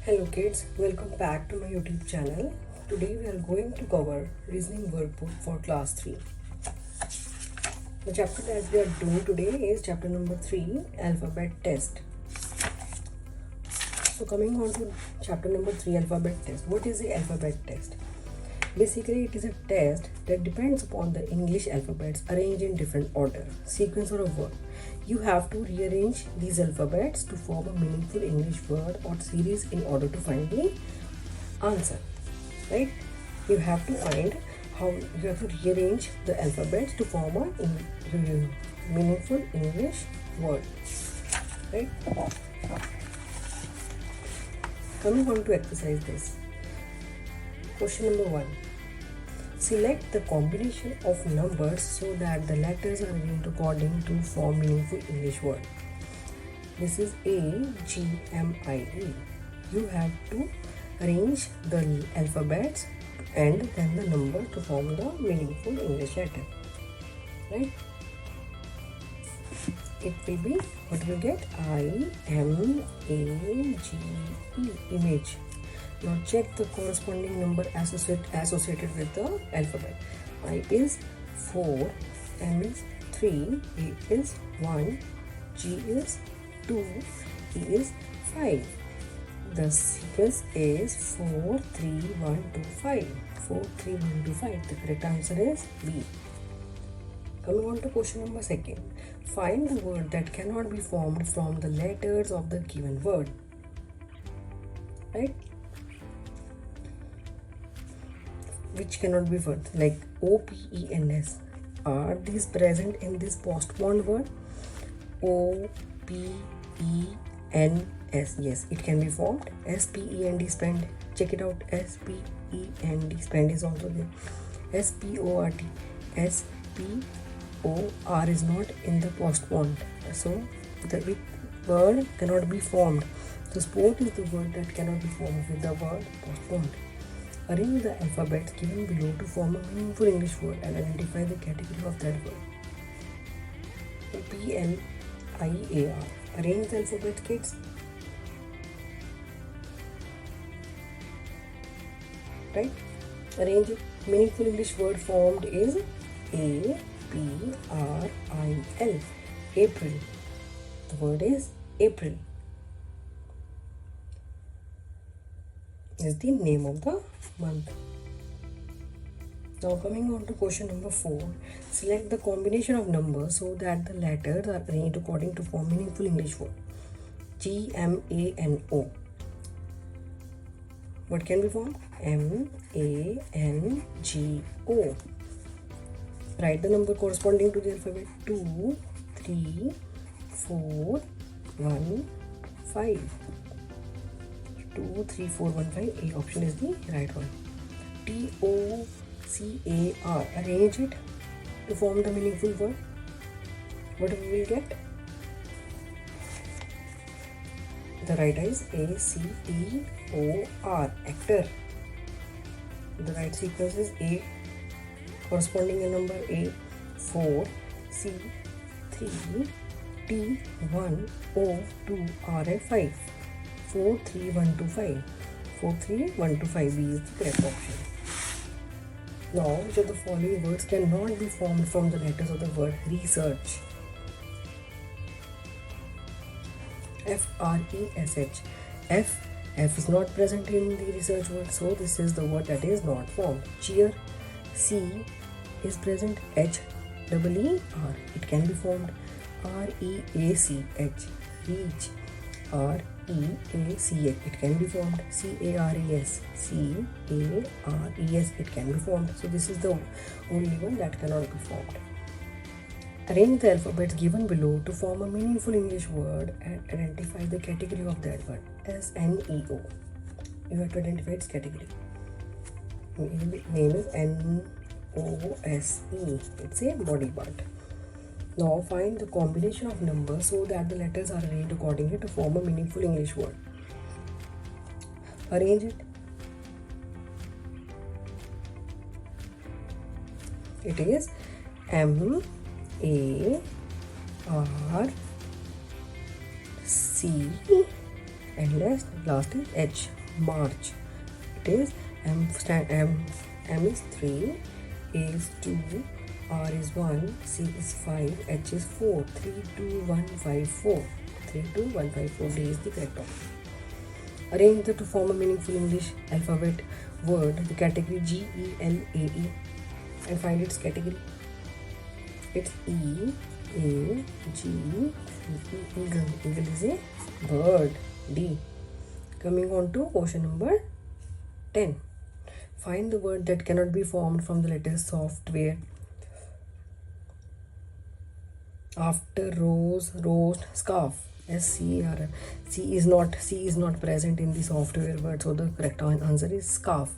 Hello kids, welcome back to my YouTube channel. Today we are going to cover reasoning workbook for class 3. The chapter that we are doing today is chapter number 3, alphabet test. So coming on to chapter number 3, alphabet test. What is the alphabet test? Basically it is a test that depends upon the English alphabets arranged in different order, sequence or a word. You have to rearrange these alphabets to form a meaningful English word or series in order to find the answer, right? You have to find how you have to rearrange the alphabets to form a meaningful English word, right? Coming on to exercise this. Question number 1. Select the combination of numbers so that the letters are arranged according to form meaningful English word. This is A, G, M, I, E. You have to arrange the alphabets and then the number to form the meaningful English letter. Right? It will be, what we get? I, M, A, G, E. Image. Now check the corresponding number associated with the alphabet. I is 4, M is 3, A is 1, G is 2, E is 5. The sequence is 4, 3, 1, 2, 5. 4, 3, 1, 2, 5. The correct answer is B. Coming on to question number 2. Find the word that cannot be formed from the letters of the given word. Right? Which cannot be formed, like O-P-E-N-S. Are these present in this postponed word? O-P-E-N-S. Yes, it can be formed. S-P-E-N-D, spend. Check it out. S-P-E-N-D, spend is also there. S-P-O-R-T. S-P-O-R is not in the postponed. So the word cannot be formed. The sport is the word that cannot be formed with the word postponed. Arrange the alphabets given below to form a meaningful English word and identify the category of that word. P-L-I-A-R. Arrange the alphabet, kids. Right? Arrange it. Meaningful English word formed is A-P-R-I-L. April. The word is April. Is the name of the month. Now coming on to question number 4. Select the combination of numbers so that the letters are arranged according to form meaningful English word. G-M-A-N-O. What can be formed? M-A-N-G-O. Write the number corresponding to the alphabet. 2, 3, 4, 1, 5. 2, 3, 4, 1, 5. A option is the right one. T-O-C-A-R. Arrange it to form the meaningful word. What we will get? The right is A-C-T-O-R. Actor. The right sequence is A. Corresponding number A. 4, C, 3, T, 1, O, 2, R, 5. 4, 3, 1, 2, 5. 4, 3, 1, 2, 5. B is the correct option. Now, which of the following words cannot be formed from the letters of the word research? F-R-E-S-H. F is not present in the research word, so this is the word that is not formed. Cheer. C is present. H-E-E-R. It can be formed. R-E-A-C-H. Reach. R-E-A-C-H. It can be formed. C-A-R-E-S. C-A-R-E-S. It can be formed. So this is the only one that cannot be formed. Arrange the alphabets given below to form a meaningful English word and identify the category of that word. S-N-E-O. You have to identify its category. Name is N-O-S-E. It's a body part. Now find the combination of numbers so that the letters are arranged accordingly to form a meaningful English word. Arrange it. It is M, A, R, C, and last is H. March. It is M is 3, A is 2, R is 1, C is 5, H is 4. 3, 2, 1, 5, 4. 3, 2, 1, 5, 4. D is the correct option. Arrange to form a meaningful English alphabet word, the category G, E, L, A, E, and find its category. It's E, A, G, E, eagle. Eagle is a bird. D. Coming on to question number 10. Find the word that cannot be formed from the letters software. After rose, roast, scarf. SCAR. C is not present in the software word, so the correct answer is scarf.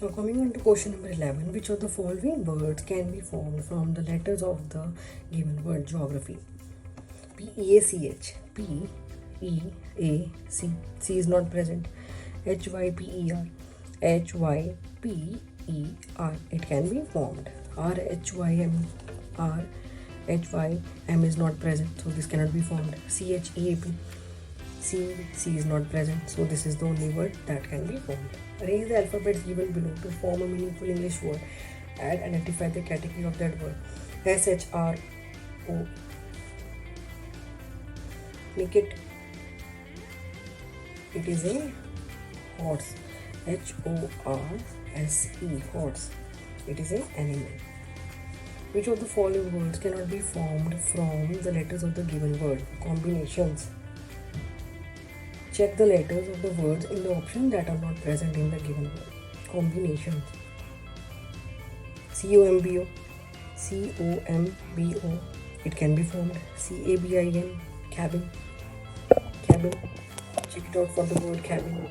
Now coming on to question number 11. Which of the following words can be formed from the letters of the given word? Geography. PEACH. P E A C. C is not present. HYPER. HYPER. It can be formed. RHYM. RHYM is not present, so this cannot be formed. CHEAP. C is not present, so this is the only word that can be formed. Arrange the alphabets given below to form a meaningful English word and identify the category of that word. SHRO. Make it is a horse. HORSE. Horse. It is an animal. Which of the following words cannot be formed from the letters of the given word? Combinations. Check the letters of the words in the option that are not present in the given word. Combinations. COMBO. COMBO. It can be formed. CABIN. Cabin. Cabin. Check it out for the word cabin.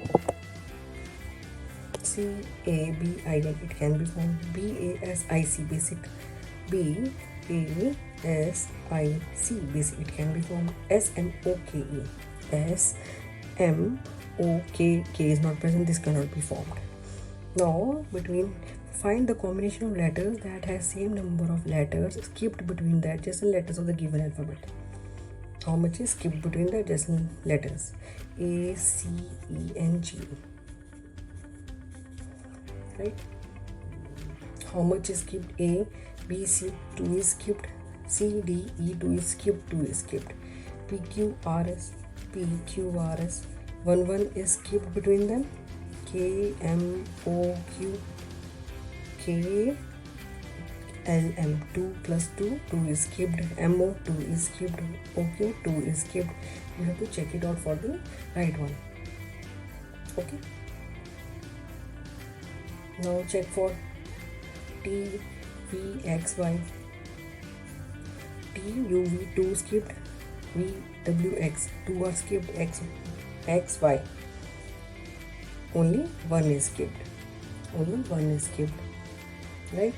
CABIN. It can be formed. BASIC. Basic. BASIC. Basic. It can be formed. SMOKE. SMOKK is not present. This cannot be formed. Now find the combination of letters that has same number of letters skipped between the adjacent letters of the given alphabet. How much is skipped between the adjacent letters? A, C, E, and G. Right? How much is skipped? A, B, C. 2 is skipped. C, D, E. 2 is skipped. 2 is skipped. P, Q, R, S. P, Q, R, S. 1 is skipped between them. K, M, O, Q. K, L, M. 2 plus 2. 2 is skipped. M, O. 2 is skipped. O, Q. 2 is skipped. You have to check it out for the right one. Okay. Now check for T, V, X, Y. T, U, V. 2 skipped. V, W, X. 2 are skipped. X, Y. Only 1 is skipped. Only 1 is skipped. Right?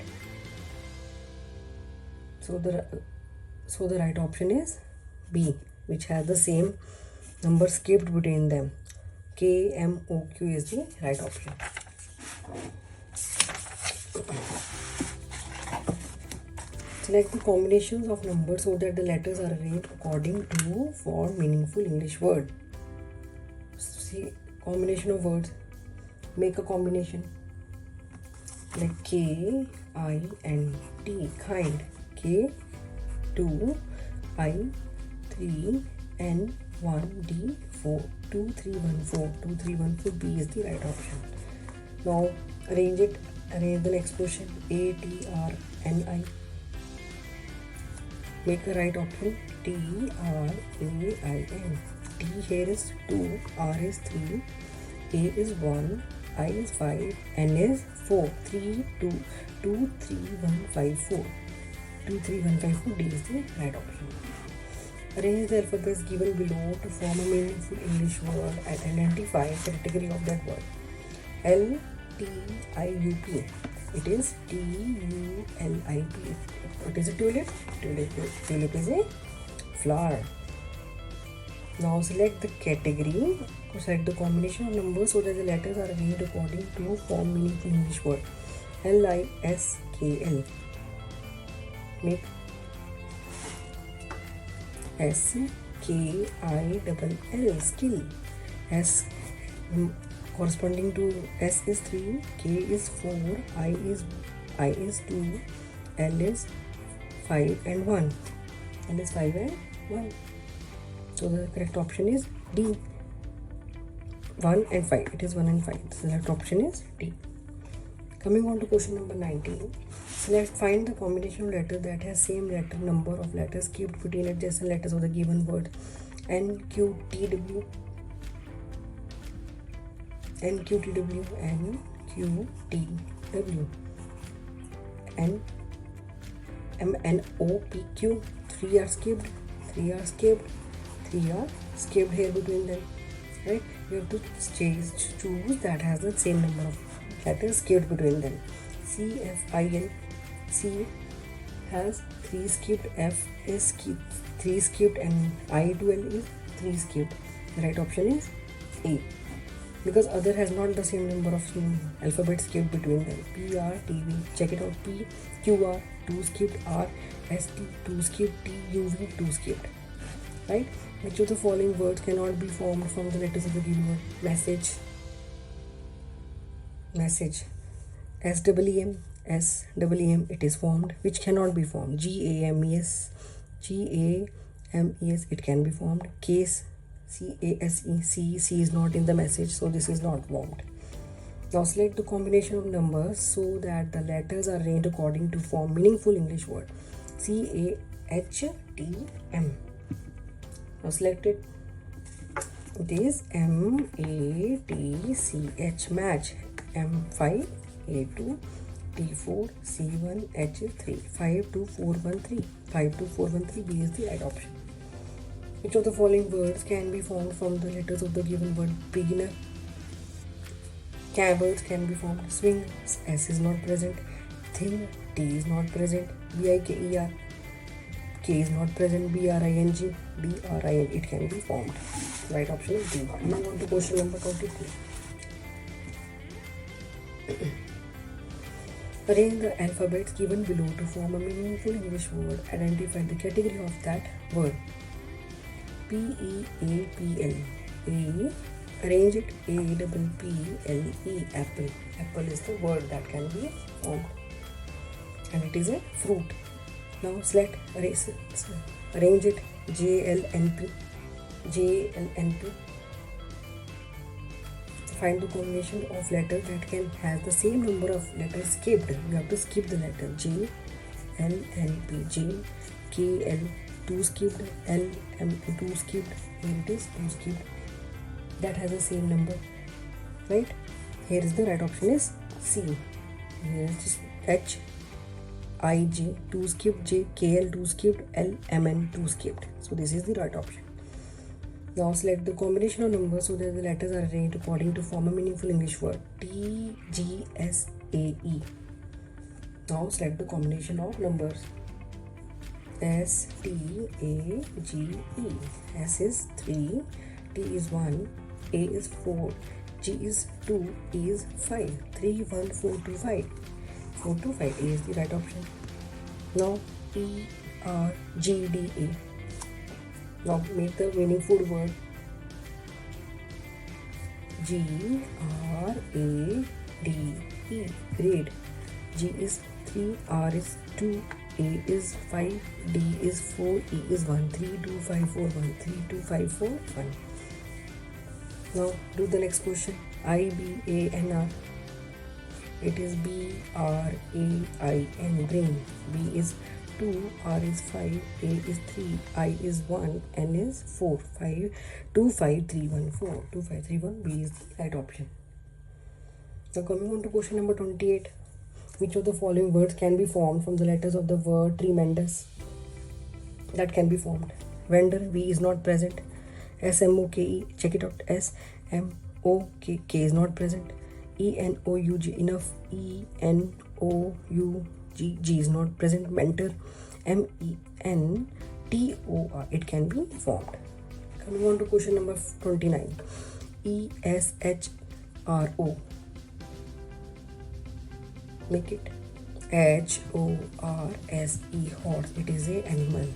So the right option is B, which has the same number skipped between them. K, M, O, Q is the right option. Select the combinations of numbers so that the letters are arranged according to form meaningful English word. See, combination of words. Make a combination like K, I, N, T. Kind. K, 2, I, 3, N, 1, D, 4. 2, 3, 1, 4. 2, 3, 1, 4. B is the right option. Now arrange it. Arrange the next question. A, T, R, N, I. Make the right option. T, R, A, I, N. T here is 2, R is 3, A is 1, I is 5, N is 4. 3, 2, 2, 3, 1, 5, 4. 2, 3, 1, 5, 4. D is the right option. Arrange the alphabets given below to form a meaningful English word and identify the category of that word. L, T, I, U, P. It is TULIP. What is a tulip? Tulip is a flower. Now select the category. Select the combination of numbers so that the letters are arranged according to form meaningful English word. LISKL. Make SKILL. Skill. S corresponding to S is 3, K is 4, I is 2, L is 5 and 1. L is 5 and 1. So the correct option is D. 1 and 5. It is 1 and 5. The correct option is D. Coming on to question number 19. Select find the combination of letters that has same letter number of letters skipped between adjacent letters of the given word. N Q T W N Q T W N Q T W N M N O P Q. 3 are skipped. 3 are skipped. 3 are skipped here between them. Right? You have to choose that has the same number of letters skipped between them. C F I N. C has 3 skipped. F is 3 skipped and I to L is 3 skipped. The right option is A, because other has not the same number of alphabets skipped between them. P R T V. Check it out. P Q R 2 skipped. R S T 2 skipped. T U V 2 skipped. Right? Which of the following words cannot be formed from the letters of the given word? Message. Message. SWM. SWM. It is formed. Which cannot be formed? GAMES. GAMES. It can be formed. Case. CASE. C is not in the message, so this is not formed. Now select the combination of numbers so that the letters are arranged according to form meaningful English word. CAHTM. Now select it. It is MATCH. Match. M5 A2 T4 C1 H3 52413. 52413 B is the right option. Which of the following words can be formed from the letters of the given word? Beginner. Words can be formed. Swing. S is not present. Thing. T is not present. BIKER. K is not present. BRING. BRIN. It can be formed. Right option is D. Now on to question number 23. Arrange the alphabets given below to form a meaningful English word. Identify the category of that word. PEAPL. A. Arrange it. APPLE. Apple. Apple is the word that can be formed, and it is a fruit. Now select arrange it. JLNP. JLNP. Find the combination of letters that can have the same number of letters skipped. You have to skip the letter. J L L P. J K L 2 skipped. L M 2 skipped. Here it is 2 skipped. That has the same number, right? Here is the right option is C. Here is just H I J 2 skipped. J K L 2 skipped. L M N 2 skipped. So this is the right option. Now select the combination of numbers so that the letters are arranged according to form a meaningful English word. T G S A E. Now select the combination of numbers. S T A G E. S is 3, T is 1, A is 4, G is 2, E is 5. 3, 1, 4, 2, 5. 4 to 5. A is the right option. Now E R G D A. Now make the meaningful word. GRADE. Grade. G is 3, R is 2, A is 5, D is 4, E is 1. 3, 2, 5, 4, 1. 3, 2, 5, 4, 1. Now do the next question. IBANR. It is BRAIN. Brain. B is 2, R is 5, A is 3, I is 1, N is 4. 5, 2, 5, 3, 1, 4. 2, 5, 3, 1. B is the right option. Now coming on to question number 28. Which of the following words can be formed from the letters of the word tremendous? That can be formed. Vendor. V is not present. SMOKE. Check it out. SMOK. K is not present. ENOUG. Enough. ENOUG. G is not present. Mentor. MENTOR. It can be formed. Coming on to question number 29. ESHRO. Make it HORSE. Horse. It is a animal.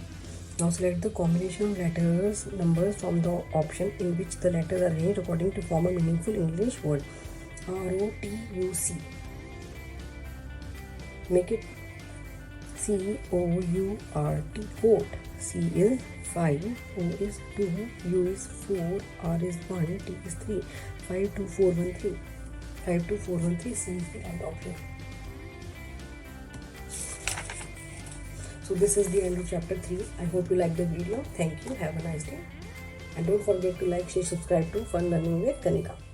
Now select the combination of letters numbers from the option in which the letters are arranged according to form a meaningful English word. ROTUC. Make it COURT. Court. C is 5, O is 2, U is 4, R is 1, T is 3. 52413. 52413. C is the end option. So this is the end of chapter 3. I hope you like the video. Thank you. Have a nice day. And don't forget to like, share, subscribe to Fun Learning with Kanika.